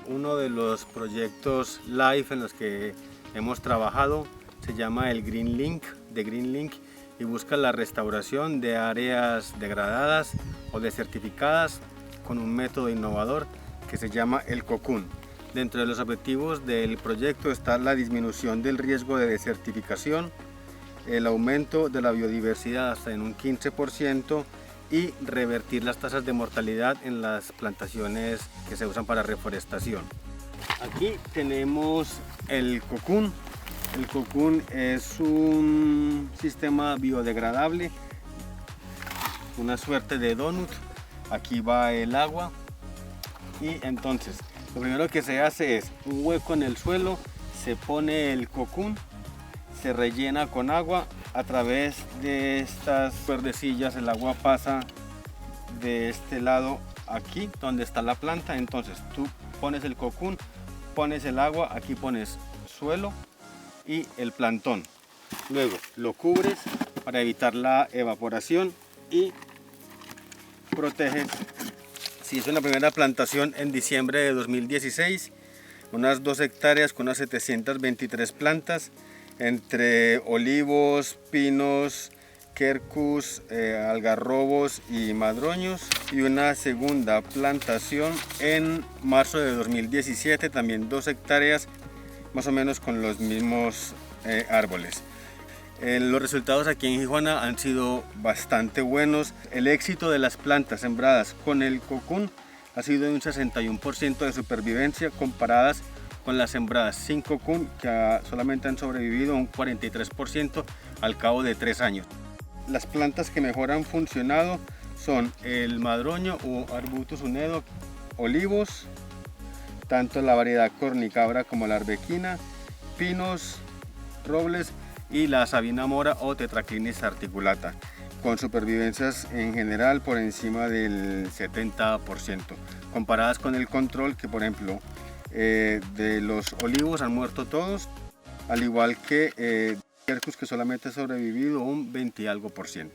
Uno de los proyectos LIFE en los que hemos trabajado se llama el Green Link, de Green Link, y busca la restauración de áreas degradadas o desertificadas con un método innovador que se llama el Cocoon. Dentro de los objetivos del proyecto está la disminución del riesgo de desertificación, el aumento de la biodiversidad hasta en un 15% y revertir las tasas de mortalidad en las plantaciones que se usan para reforestación. Aquí tenemos el Cocoon. El Cocoon es un sistema biodegradable, una suerte de donut. Aquí va el agua y entonces lo primero que se hace es un hueco en el suelo, se pone el Cocoon, se rellena con agua. A través de estas cuerdecillas el agua pasa de este lado aquí donde está la planta. Entonces tú pones el Cocoon, pones el agua, aquí pones suelo y el plantón. Luego lo cubres para evitar la evaporación y proteges. Si es una primera plantación en diciembre de 2016, unas 2 hectáreas con unas 723 plantas entre olivos, pinos, quercus, algarrobos y madroños, y una segunda plantación en marzo de 2017, también 2 hectáreas más o menos con los mismos árboles. Los resultados aquí en Gijuana han sido bastante buenos. El éxito de las plantas sembradas con el Cocoon ha sido de un 61% de supervivencia comparadas con las sembradas sin Cocoon, que solamente han sobrevivido un 43% al cabo de 3 años. Las plantas que mejor han funcionado son el madroño o Arbutus unedo, olivos, tanto la variedad cornicabra como la arbequina, pinos, robles y la sabina mora o Tetraclinis articulata, con supervivencias en general por encima del 70%, comparadas con el control, que por ejemplo de los olivos han muerto todos, al igual que Quercus, que solamente ha sobrevivido un 20 y algo %.